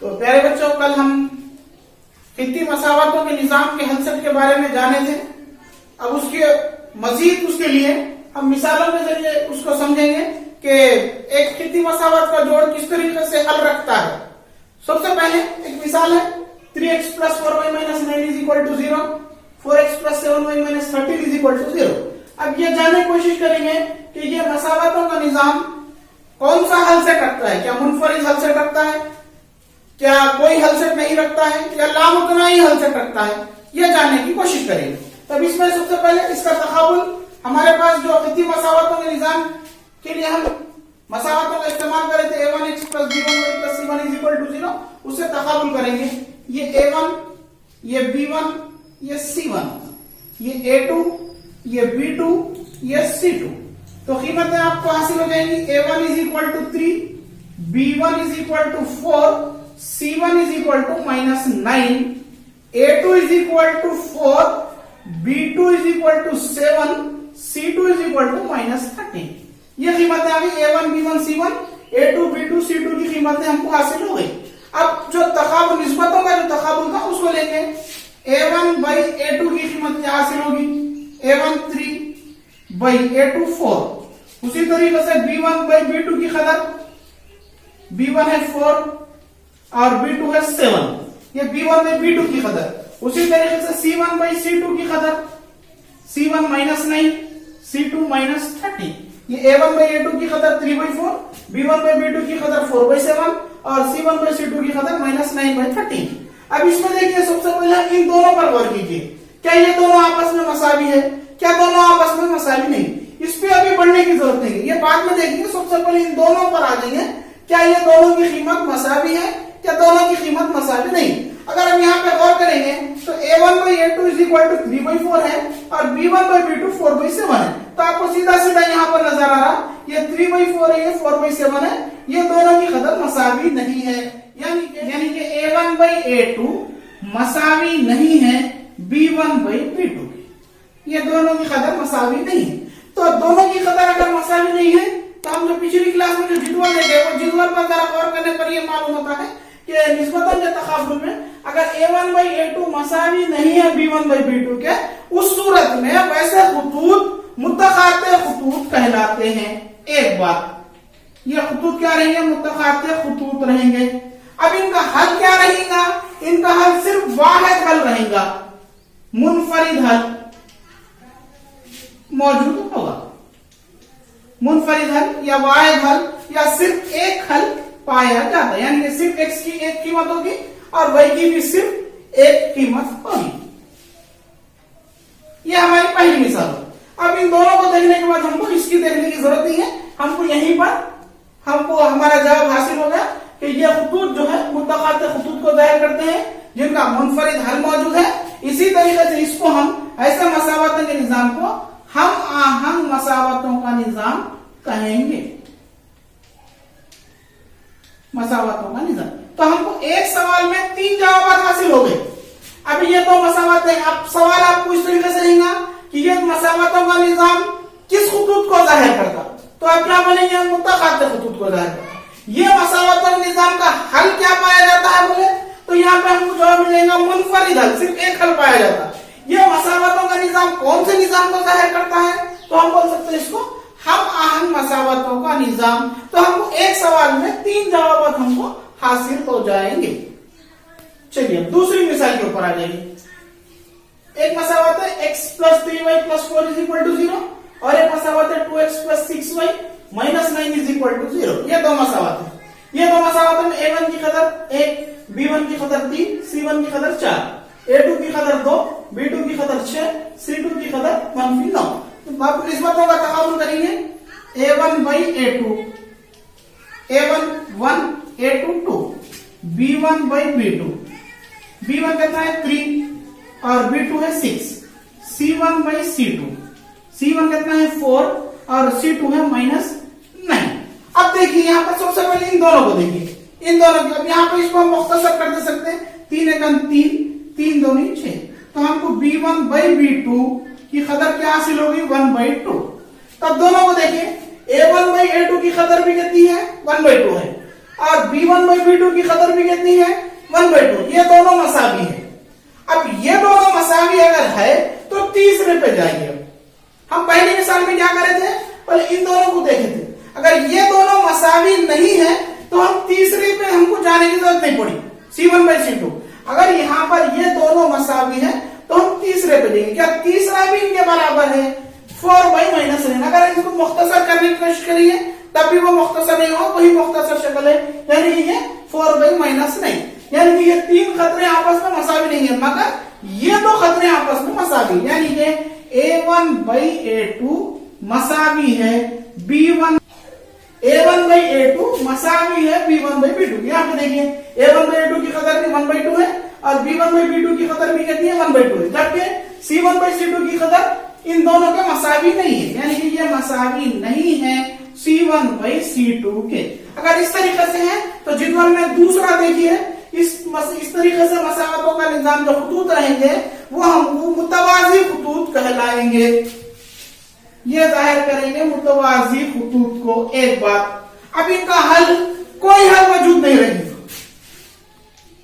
तो प्यारे बच्चों, कल हम खित्ती मसावातों के निजाम के हलसत के बारे में जाने थे। अब उसके मजीद उसके लिए हम मिसालों के जरिए उसको समझेंगे कि एक खित्ती मसावत का जोड़ किस तरीके से हल रखता है। सबसे पहले एक मिसाल है 3x + 4y - 9 = 0, 4x + 7y - 13 = 0। अब ये जानने की कोशिश करेंगे कि ये मसावतों का निजाम कौन सा हलसत रखता है। क्या मुनफरिद हलसत रखता है, क्या कोई हलसत नहीं रखता है, या लामुतनाई हलसत रखता है, यह जानने की कोशिश करेंगे। तब इसमें सबसे पहले इसका तकाबुल, हमारे पास जो खित्ती मसावतों के निजाम के लिए हम मसावतों का इस्तेमाल करें थे a1x + b1y + c1 = 0, उससे तकाबुल करेंगे। ये a1, ये b1, ये c1, ये a2, ये b2, ये c2। तो कीमतें आपको हासिल हो जाएंगी। a1 = 3, b1 = 4, c1 = -9, a2 = 4, b2 = 7, c2 = -13। ये कीमतें आ गई a1, b1, c1, a2, b2, c2 की कीमतें हमको हासिल हो गई। अब जो तकाबुल, निस्बतों का जो तकाबुल था उसको लेंगे। a1/a2 की कीमत हासिल होगी, a1 3/a2 4। उसी तरीके से b1/b2 की कदर, b1 है 4 और b2 है 7, ये b1/b2 की कदर। उसी तरीके से c1/c2 की कदर, c1 -9, c2 -30। ये a1/a2 की कदर 3/4, b1/b2 की कदर 4/7 और c1/c2 की कदर -9/13। अब इसमें देखिए, सबसे पहले इन दोनों पर गौर कीजिए। क्या ये दोनों आपस में मसावी है, क्या दोनों आपस में मसावी नहीं? इस पे अभी बढ़ने की जरूरत नहीं है, ये बाद में देखेंगे। सबसे पहले इन दोनों पर आ जाएंगे, क्या ये दोनों की कीमत मसावी है, क्या दोनों की कीमत मसावी नहीं। अगर हम यहाँ पे गौर करेंगे तो a1/a2 = 3/4 है और b1/b2 4/7 है। तो आपको सीधा सीधा यहाँ पर नजर आ रहा, ये 3/4 है, ये 4/7 है, ये दोनों की कदर मसावी नहीं है। यानी कि a1/a2 मसावी नहीं है b1/b2, ये दोनों की कदर मसावी नहीं है। तो दोनों की कदर अगर मसावी नहीं है तो हम जो पिछली क्लास में जो जिदवल देखे, वो जिदवल पर जरा गौर करने पर यह मालूम होता है कि निस्बतन के तकाबुल में अगर a1/a2 मसावी नहीं है b1/b2 के, उस सूरत में वैसे खतूत मतकाते खतूत कहलाते हैं। एक बात, ये खतूत क्या रहेंगे? मतकाते खतूत रहेंगे। अब इनका हल क्या रहेगा? इनका हल सिर्फ वाहिद हल रहेगा, मुनफरिद हल मौजूद होगा। मुनफरिद हल या वाहिद हल या सिर्फ एक हल पाया जाता है, यानी कि सिर्फ x की एक कीमत होगी और y की भी सिर्फ एक कीमत होगी। यह हमारी पहली मिसाल है। अब इन दोनों को देखने के बाद हमको इसकी देखने की जरूरत नहीं है, हमको यहीं पर हमको हमारा जवाब हासिल हो गया कि ये खतूत जो है मुतकाते खतूत को जाहिर करते हैं जिनका मुनफरिद हल मौजूद है। इसी तरीके से इसको हम ऐसे मसावतों के निजाम को हम आहंग मसावतों का निजाम कहेंगे। मसावतों का निजाम। तो हमको एक सवाल में 3 जवाब हासिल हो गए। अभी ये 2 मसावत है। अब सवाल आपको इस तरीके से रहेगा कि ये मसावतों का निजाम किस खतूत को जाहिर करता, तो आप क्या बोलेंगे? मुतकाते खतूत को जाहिर करता। ये मसावतों के निजाम का हल क्या पाया जाता है बोले तो यहाँ पे हमको जवाब मिलेगा मुनफरिद हल, सिर्फ एक हल पाया जाता है। ये मसावतों का निजाम कौन से निजाम को जाहिर करता है? तो हम बोल सकते हैं इसको हम आहंग मसावतों का निजाम। तो हमको एक सवाल में 3 जवाब हमको हासिल हो जाएंगे। चलिए दूसरी मिसाल के ऊपर आ जाइए। एक मसावत है x + 3y + 4 = 0 और एक मसावत है 2x + 6y - 9 = 0। ये 2 मसावत है। ये 2 मसावत में a1 की कदर 1, b1 की कदर 3, c1 की कदर 4, a2 की कदर 2, b2 की कदर 6, c2 की कदर -9। तो आप निस्बतों का तकाबुल करेंगे। a1/a2, a1 1, a2 2, b1/b2, b1 कितना है 3 और b2 है 6, c1/c2, c1 कितना है 4 और c2 है -9। अब देखिए यहाँ पर सबसे पहले इन दोनों को देखिए, इन दोनों की। अब यहाँ पे इसको हम मुख्तसर कर दे सकते हैं, 3 × 3, 3 2 6। तो हमको b1/b2 की कदर क्या हासिल होगी? 1/2। तब दोनों को देखिए, a1/a2 की कदर भी कितनी है? 1/2 है। और B1/B2 की कदर भी कितनी है 1/2। ये दोनों मसावी है। अब ये दोनों मसावी अगर है तो तीसरे पे जाइए। हम पहली मिसाल में क्या करे थे, पहले इन दोनों को देखे थे। अगर ये दोनों मसावी नहीं है तो हम तीसरे पे हमको जाने की जरूरत नहीं पड़ी, C1/C2। अगर यहाँ पर ये दोनों मसावी है तो हम तीसरे पे जाएंगे। क्या तीसरा भी इनके बराबर है 4/-9। अगर इसको मुख्तसर करने की कोशिश करिए तब भी वो मुख्तसर नहीं होगा, वही मुख्तसर शक्ल है, यानी कि ये 4/-9 यानी कि ये तीन खतरे आपस में मसावी नहीं है, मगर ये दो खतरे आपस में मसावी, यानी कि A1/A2 मसावी है A1/A2 मसावी है B1/B2। यहाँ पे देखिए A1/A2 की कदर भी 1/2 है और B1/B2 की कदर भी कितनी है 1/2 है, जबकि C1/C2 की कदर इन दोनों के मसावी नहीं है, यानी कि ये मसावी नहीं है C1/C2 के। अगर इस तरीके से है तो जिदवल में दूसरा देखिए, इस तरीके से मसावतों का निजाम जो खतूत रहेंगे वो हमको मुतवाजी खतूत कहलाएंगे। ये जाहिर करेंगे मुतवाजी खतूत को। एक बात, अब इनका हल, कोई हल मौजूद नहीं रहेगा,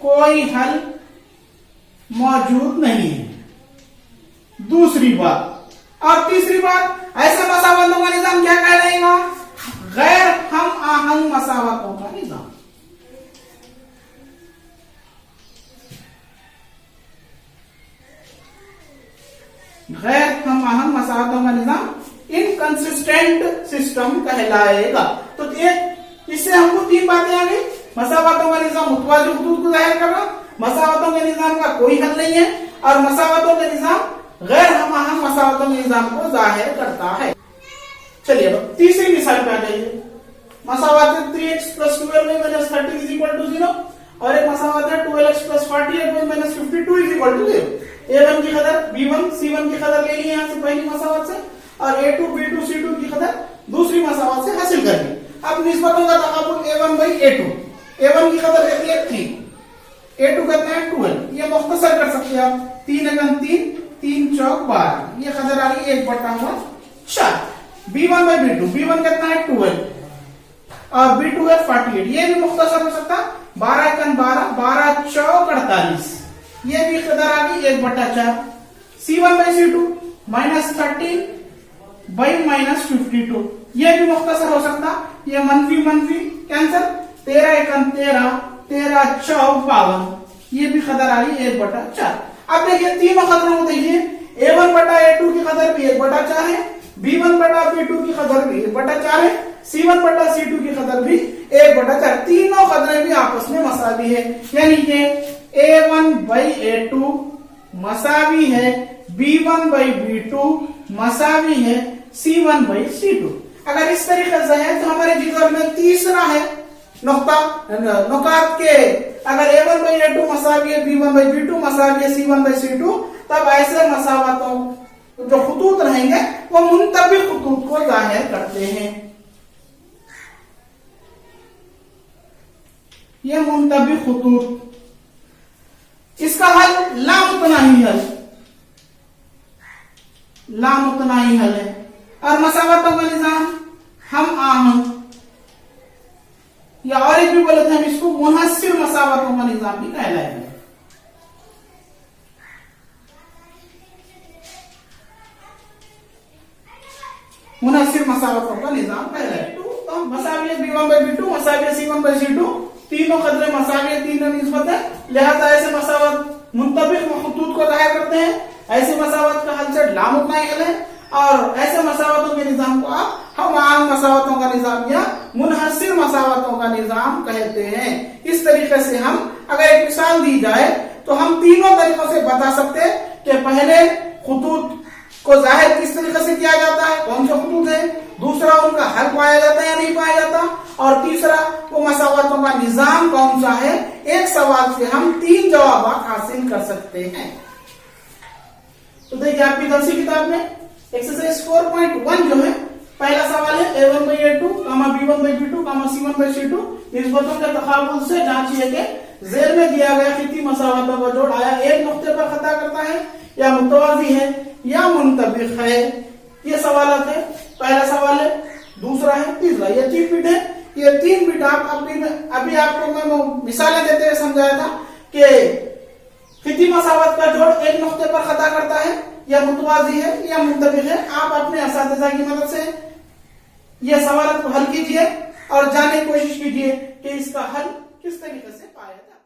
कोई हल मौजूद नहीं है। दूसरी बात, और तीसरी बात, ऐसे मसावतों का निजाम क्या कहलाएगा, गैर हम आहंग मसावतों का निजाम। गैर हम आहंग मसावतों का निजाम इनकंसिस्टेंट सिस्टम कहलाएगा। तो एक इससे हमको तीन बातें आ गई, मसावतों का निजाम मुतवाजी खतूत को जाहिर कर रहा, मसावतों के निजाम का कोई हल नहीं है, और मसावतों के निजाम गैर हम आहंग मसावतों के निजाम को जाहिर करता है। चलिए अब तीसरी मिसाल पे आ जाइए। मसावत है 3x + 12 - 30 = 0 और एक मसावत है 12x + 48 - 52 = 0। A1 की कदर B1 C1 की कदर ले ली यहाँ से पहली मसावत से, और A2 B2 C2 की कदर दूसरी मसावत से हासिल कर ली। अब निस्बतों का तकाबुल A1/A2। A1 की कदर कितनी है 3, A2 कितना है 12। ये मुख्तसर कर सकते हैं आप, 3 × 3 3 × 12, ये कदर आ रही है 1/4। B1/B2, B1 कितना है 12 और B2 है 48, ये भी मुख्तसर हो सकता, 12 × 12 12 × 4 = 48, ये भी कदर आ गई 1/4। C1/C2 -13/-52, ये भी मुख्तसर हो सकता, ये मनफी कैंसर, 13 × 13 13 × 4 = 52, ये भी कदर आ गई 1/4। अब देखिए तीनों कदरों को देखिए, A1/A2 की कदर भी 1/4 है, B1/B2 की कदर भी 1/4 है, C1/C2 की कदर भी 1/4। तीनों कदरें भी आपस में मसावी है, यानी कि A1/A2 मसावी है B1/B2 मसावी है C1/C2। अगर इस तरीके से है तो हमारे जिदवल में तीसरा है नुकात के, अगर A1/A2 मसावी है B1/B2 मसावी है C1/C2, तब ऐसे मसावतों जो खतूत रहेंगे वो मुंतबिक खतूत को जाहिर करते हैं। ये मुंतबिक खतूत, इसका हल लामुतनाही हल है, और मसावतों का निजाम हम आहंग, या और एक भी बोले थे हम इसको मुनहस्सिर मसावतों का निजाम भी कहलाएगा। मुनहस्सिर मसावतों का निजाम कहलाएगा। तो मसावी B1/B2 मसावी C1/C2, तीनों कदरें मसावी, तीनों निस्बत है, लिहाजा ऐसे मसावत मुंतबिक खतूत को जाहिर करते हैं। ऐसे मसावत का हल से लामुतनाही हल है, और ऐसे मसावतों के निजाम को आप हम आहंग मसावतों का निजाम या मुनहस्सिर मसावतों का निजाम कहते हैं। इस तरीके से हम अगर एक मिसाल दी जाए तो हम तीनों तरीकों से बता सकते हैं कि पहले खतूत को जाहिर किस तरीके से किया जाता है, कौन से खतूत है, दूसरा उनका हल पाया जाता है या नहीं पाया जाता, और तीसरा वो मसावतों का निजाम कौन सा है। एक सवाल से हम 3 जवाब हासिल कर सकते हैं। तो देखिए आपकी दरसी किताब में एक्सरसाइज 4.1 जो है, पहला सवाल है A1/A2, B1/B2, C1/C2 निस्बतों के तकाबुल से जांचिए कि जेल में दिया गया खिती मसावतों का जोड़ आया एक नुक्ते पर खता करता है, या मुतवाजी है, या मुंतबिक है। ये सवाल है, पहला सवाल है, दूसरा है, तीसरा। ये 3 पीठ है, ये 3 बिट आप अभी आपको मैं मिसालें देते हुए समझाया था कि खिती मसावत का जोड़ एक नुक्ते पर खता करता है या मुतवाजी है या मुंतबिक है। आप अपने असातिज़ा की मदद से यह सवाल को हल कीजिए और जानने की कोशिश कीजिए कि इसका हल किस तरीके से पाया जाता है।